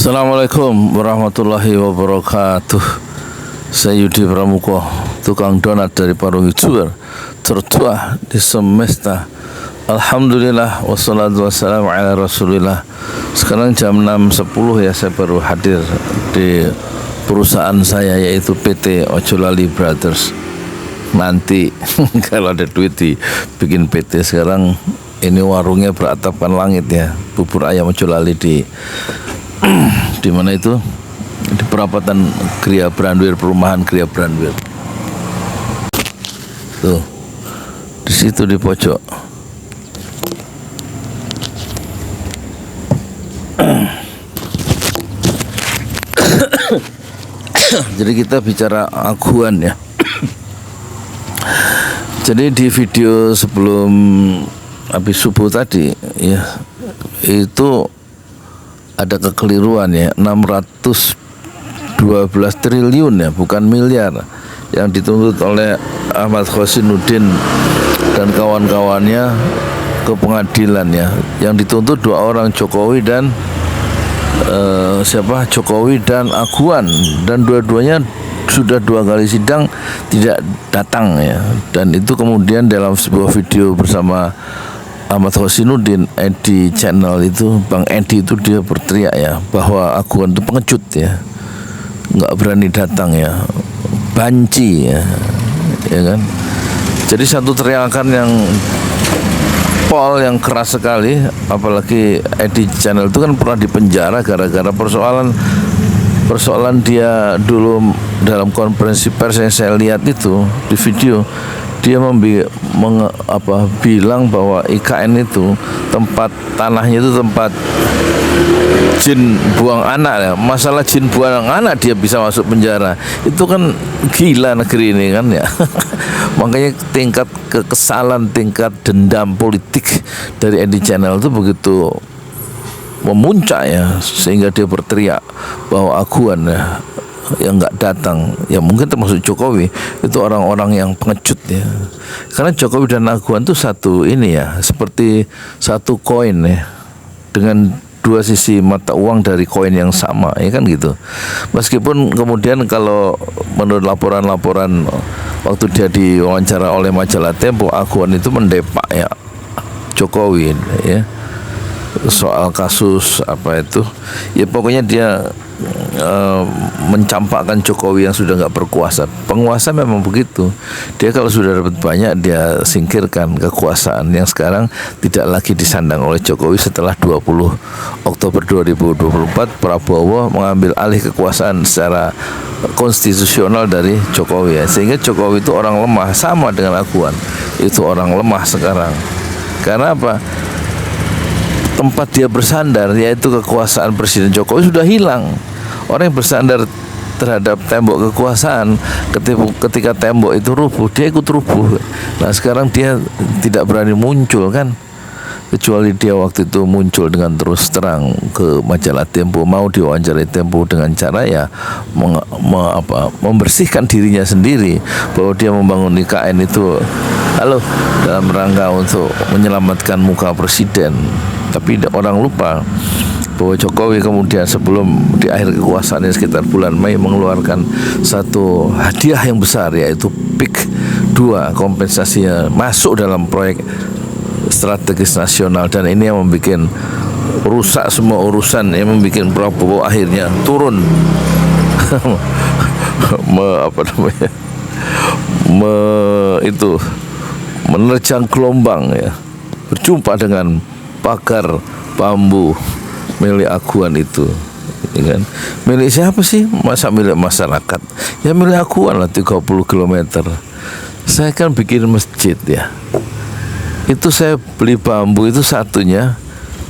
Assalamualaikum warahmatullahi wabarakatuh. Saya Yudi Pramuko, tukang donat dari Parung Juar, tertua di semesta. Alhamdulillah, wassalatu wassalamu ala rasulillah. Sekarang jam 6.10 ya, saya baru hadir di perusahaan saya, yaitu PT Ojolali Brothers. Nanti kalau ada duit bikin PT. Sekarang ini warungnya beratapkan langit ya, bubur ayam Ojolali di mana itu, di perapatan Gria Branwir, perumahan Gria Branwir tuh, di situ di pojok. Jadi kita bicara aguan ya. Jadi di video sebelum habis subuh tadi ya, itu ada kekeliruan ya, 612 triliun ya, bukan miliar, yang dituntut oleh Ahmad Khosinuddin dan kawan-kawannya ke pengadilan ya. Yang dituntut dua orang, Jokowi dan Jokowi dan Aguan, dan dua-duanya sudah 2 kali sidang tidak datang ya. Dan itu kemudian dalam sebuah video bersama Ahmad Khosinuddin, Edi channel itu, Bang Edi itu, dia berteriak ya bahwa Aguan itu pengecut ya, nggak berani datang ya, banci ya kan. Jadi satu teriakan yang yang keras sekali. Apalagi Edi channel itu kan pernah dipenjara gara-gara persoalan dia dulu dalam konferensi pers yang saya lihat itu di video. Dia bilang bahwa IKN itu tanahnya itu tempat jin buang anak ya. Masalah jin buang anak dia bisa masuk penjara. Itu kan gila negeri ini kan ya. Makanya tingkat kekesalan, tingkat dendam politik dari Edi channel itu begitu memuncak ya, sehingga dia berteriak bahwa Aguan ya, yang nggak datang ya, mungkin termasuk Jokowi, itu orang-orang yang pengecut ya. Karena Jokowi dan Aguan itu satu ini ya, seperti satu koin ya, dengan dua sisi mata uang dari koin yang sama ya kan gitu. Meskipun kemudian kalau menurut laporan-laporan waktu dia diwawancara oleh majalah Tempo, Aguan itu mendepak ya Jokowi ya, soal kasus apa itu ya, pokoknya dia mencampakkan Jokowi yang sudah nggak berkuasa. Penguasa memang begitu, dia kalau sudah dapat banyak dia singkirkan kekuasaan yang sekarang tidak lagi disandang oleh Jokowi. Setelah 20 Oktober 2024 Prabowo mengambil alih kekuasaan secara konstitusional dari Jokowi ya, sehingga Jokowi itu orang lemah, sama dengan Aguan itu orang lemah sekarang. Karena apa? Tempat dia bersandar, yaitu kekuasaan Presiden Jokowi, sudah hilang. Orang yang bersandar terhadap tembok kekuasaan, ketika tembok itu rubuh, dia ikut rubuh. Nah sekarang dia tidak berani muncul kan, kecuali dia waktu itu muncul dengan terus terang ke majalah Tempo, mau diwawancarai Tempo dengan cara ya membersihkan dirinya sendiri, bahwa dia membangun IKN itu dalam rangka untuk menyelamatkan muka presiden. Tapi orang lupa bahwa Jokowi kemudian sebelum di akhir kekuasaannya sekitar bulan Mei mengeluarkan satu hadiah yang besar, yaitu PIK 2, kompensasinya masuk dalam proyek strategis nasional. Dan ini yang membuat rusak semua urusan, yang membuat Prabowo akhirnya turun menerjang gelombang ya, berjumpa dengan pagar bambu milik Aguan itu ya kan. Milik siapa sih? Masa milik masyarakat? Ya milik Aguan lah, 30 km. Saya kan bikin masjid ya, itu saya beli bambu itu satunya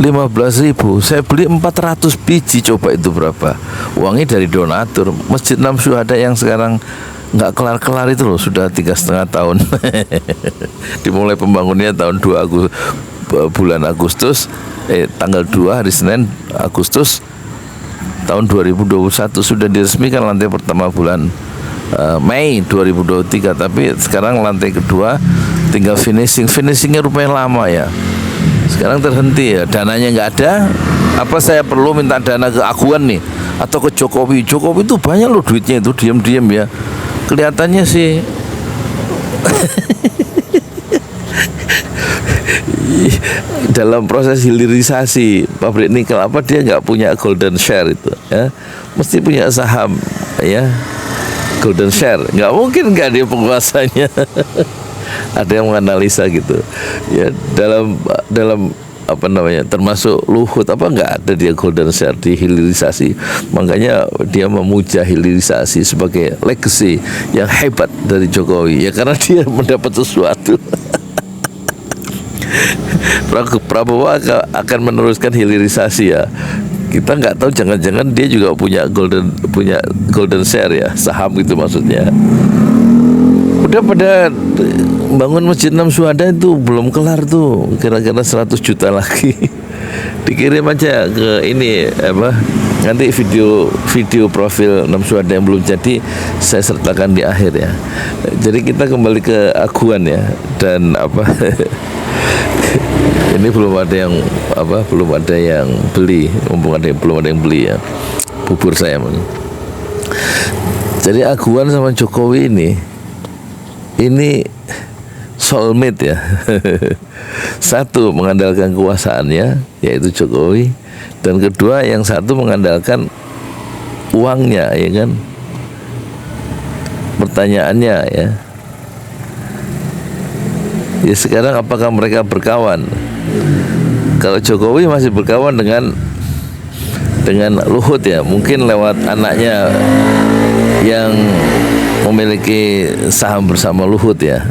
15.000, saya beli 400 biji, coba itu berapa uangnya dari donatur. Masjid 6 Syuhada yang sekarang nggak kelar-kelar itu loh, sudah 3,5 tahun. Dimulai pembangunannya tahun bulan Agustus, tanggal 2 hari Senin Agustus tahun 2021, sudah diresmikan lantai pertama bulan Mei 2023. Tapi sekarang lantai kedua tinggal finishingnya rupanya lama ya, Sekarang terhenti ya, dananya nggak ada. Apa saya perlu minta dana ke Aguan nih atau ke Jokowi? Jokowi itu banyak loh duitnya itu, diam-diam ya. Kelihatannya sih dalam proses hilirisasi pabrik nikel apa dia nggak punya golden share itu ya, mesti punya saham ya, golden share, nggak mungkin nggak dia penguasanya. Ada yang menganalisa gitu ya, dalam apa namanya, termasuk Luhut apa nggak ada dia golden share di hilirisasi. Makanya dia memuja hilirisasi sebagai legacy yang hebat dari Jokowi ya, karena dia mendapat sesuatu. Prabowo akan meneruskan hilirisasi ya. Kita nggak tahu, jangan-jangan dia juga punya golden share ya, saham gitu maksudnya. Udah pada bangun Masjid 6 Syuhada itu belum kelar tuh, kira-kira 100 juta lagi. Dikirim aja ke ini apa, nanti video profil 6 Syuhada yang belum jadi saya sertakan di akhir ya. Jadi kita kembali ke Aguan ya, dan apa ini belum ada yang beli, mumpung belum ada yang beli ya bubur saya. Jadi Aguan sama Jokowi ini soulmate ya. Satu mengandalkan kekuasaannya yaitu Jokowi, dan kedua yang satu mengandalkan uangnya ya kan. Pertanyaannya ya sekarang apakah mereka berkawan? Kalau Jokowi masih berkawan dengan Luhut ya, mungkin lewat anaknya yang memiliki saham bersama Luhut ya.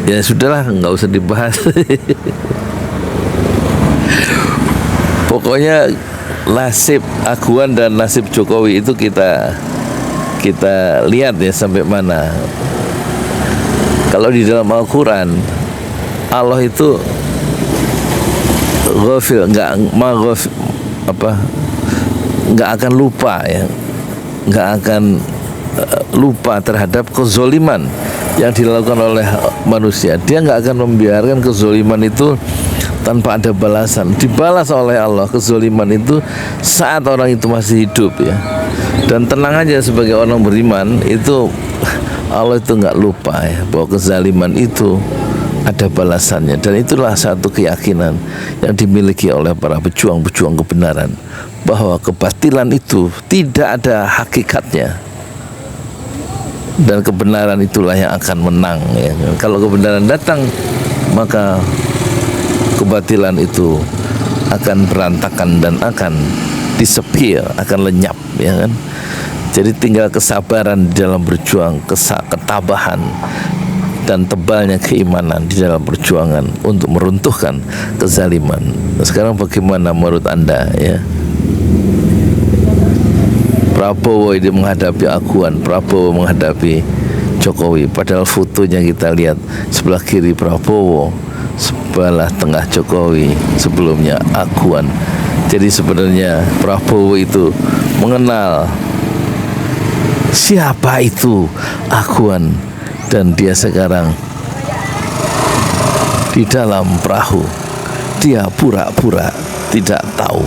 Ya sudahlah, nggak usah dibahas. Pokoknya nasib Aguan dan nasib Jokowi itu kita lihat ya sampai mana. Kalau di dalam Al-Quran, Allah itu ghafil, nggak akan lupa ya, nggak akan lupa terhadap kezoliman yang dilakukan oleh manusia. Dia nggak akan membiarkan kezoliman itu tanpa ada balasan. Dibalas oleh Allah kezoliman itu saat orang itu masih hidup ya. Dan tenang aja, sebagai orang beriman itu Allah itu nggak lupa ya, bahwa kezaliman itu ada balasannya. Dan itulah satu keyakinan yang dimiliki oleh para pejuang-pejuang kebenaran, bahwa kebatilan itu tidak ada hakikatnya, dan kebenaran itulah yang akan menang ya. Kalau kebenaran datang, maka kebatilan itu akan berantakan dan akan disepir, akan lenyap ya kan. Jadi tinggal kesabaran di dalam berjuang, ketabahan dan tebalnya keimanan di dalam perjuangan untuk meruntuhkan kezaliman. Sekarang bagaimana menurut Anda ya? Prabowo ini menghadapi Aguan, Prabowo menghadapi Jokowi. Padahal fotonya kita lihat, sebelah kiri Prabowo, sebelah tengah Jokowi, sebelumnya Aguan. Jadi sebenarnya Prabowo itu mengenal siapa itu Aguan, dan dia sekarang di dalam perahu, dia pura-pura tidak tahu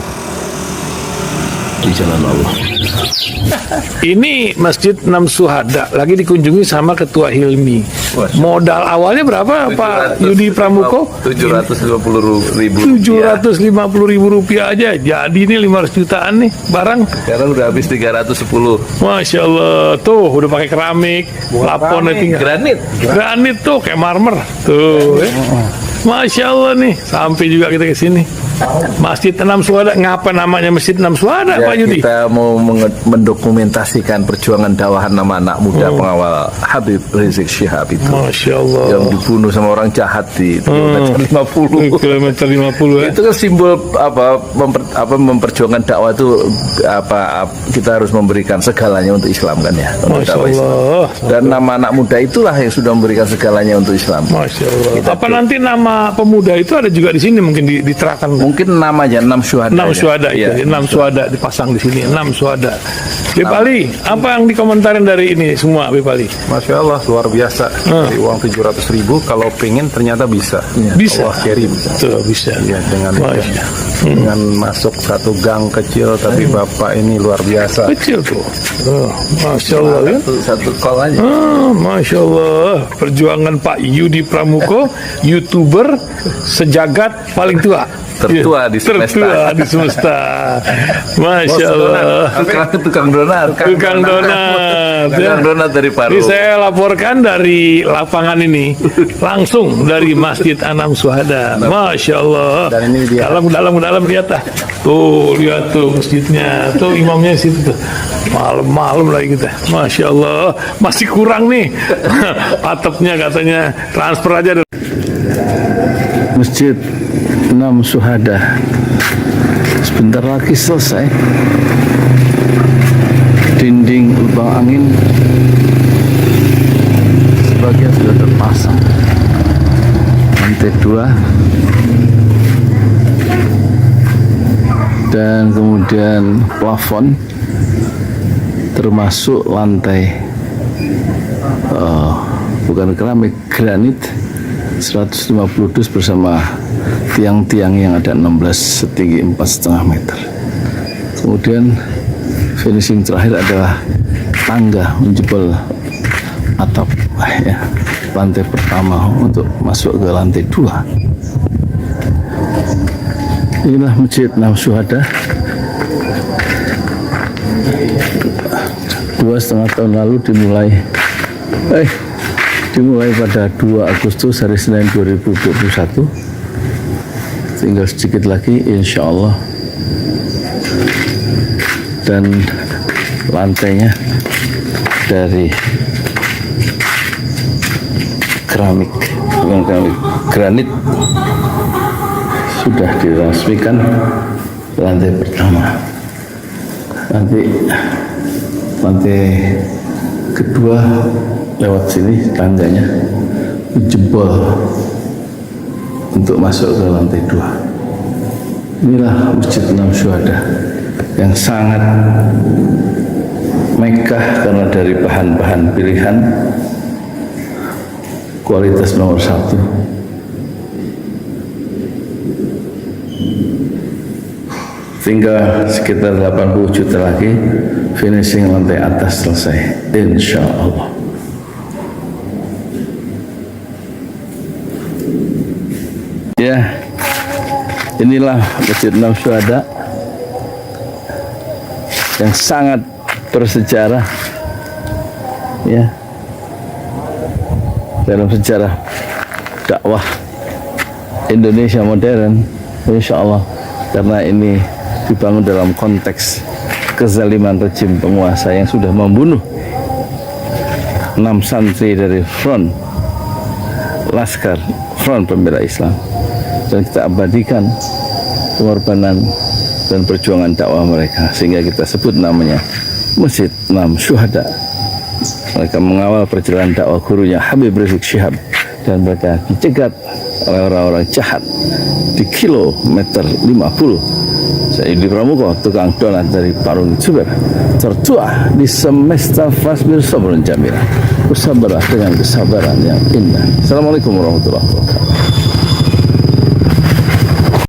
di jalan Allah. Ini Masjid 6 Syuhada lagi dikunjungi sama Ketua Hilmi. Modal awalnya berapa Pak Yudi Pramuko? 750.000 rupiah aja. Jadi ini 500 jutaan nih barang. Sekarang udah habis 310. Masya Allah, tuh udah pakai keramik, plafonnya tinggal granit tuh kayak marmer tuh. Masya Allah nih, sampai juga kita ke sini. Masjid 6 Syuhada, ngapa namanya Masjid 6 Syuhada ya, Pak Yudi? Kita mau mendokumentasikan perjuangan dakwah nama anak muda pengawal Habib Rizik Syihab itu. Masya Allah. Yang dibunuh sama orang jahat di kilometer 50. Kilometer 50 ya. Itu kan simbol memperjuangkan dakwah itu kita harus memberikan segalanya untuk Islam kan ya. Masya Allah. Islam. Dan nama anak muda itulah yang sudah memberikan segalanya untuk Islam. Masya Allah. Apa nanti nama pemuda itu ada juga di sini mungkin diterangkan? Mungkin 6 aja, 6 syuhada. 6 aja. syuhada itu, Iya. 6 syuhada dipasang di sini, 6 syuhada. Bipali, apa yang dikomentarin dari ini semua, Bipali? Masya Allah, luar biasa. Dari uang 700.000, kalau pengen ternyata bisa. Bisa. Allah kirim. Tuh, bisa. Ya, dengan masuk satu gang kecil, tapi Bapak ini luar biasa. Kecil tuh. Oh, Masya Allah ya. Satu call aja. Masya Allah, perjuangan Pak Yudi Pramuko, YouTuber sejagat paling tua. Tertua di semesta. Tertua di semesta. Masya Allah. Tukang donat. Tukang donat. Tukang donat dari Paru. Ini saya laporkan dari lapangan ini, langsung dari Masjid Anam Syuhada. Masya Allah. Dan ini dia. Dalam lihat ah. Tuh, lihat tuh masjidnya. Tuh imamnya di situ tuh. Malam-malam lagi kita. Masya Allah. Masih kurang nih. Atapnya katanya transfer aja. Masjid Anam Syuhada sebentar lagi selesai. Dinding lubang angin sebagian sudah terpasang, lantai 2 dan kemudian plafon termasuk lantai bukan keramik, granit 150 dus bersama tiang-tiang yang ada 16 setinggi 4,5 meter. Kemudian finishing terakhir adalah tangga menjebol atap ya, lantai pertama untuk masuk ke lantai 2. Inilah Masjid Anam Syuhada. 2,5 tahun lalu dimulai pada 2 Agustus hari Senin 2021. Tinggal sedikit lagi insya Allah, dan lantainya dari keramik, bukan keramik, granit sudah diresmikan lantai pertama. Nanti lantai kedua lewat sini tangganya jebol untuk masuk ke lantai 2. Inilah Masjid Anam Syuhada yang sangat megah karena dari bahan-bahan pilihan, kualitas nomor 1. Tinggal sekitar 80 juta lagi finishing lantai atas selesai, insya Allah. Ya, inilah Masjid Anam Syuhada yang sangat bersejarah ya dalam sejarah dakwah Indonesia modern, insya Allah, karena ini dibangun dalam konteks kezaliman rejim penguasa yang sudah membunuh 6 santri dari front Laskar Front Pembela Islam, dan kita abadikan pengorbanan dan perjuangan dakwah mereka sehingga kita sebut namanya Masjid Anam Syuhada. Mereka mengawal perjalanan dakwah gurunya Habib Rizik Syihab, dan mereka dicegat oleh orang-orang jahat di kilometer 50. Saya Yudi Pramuko, tukang donat dari Parung Juber, tertua di semesta fasbir sabrun jamila. Bersabarlah dengan kesabaran yang indah. Assalamualaikum warahmatullahi wabarakatuh.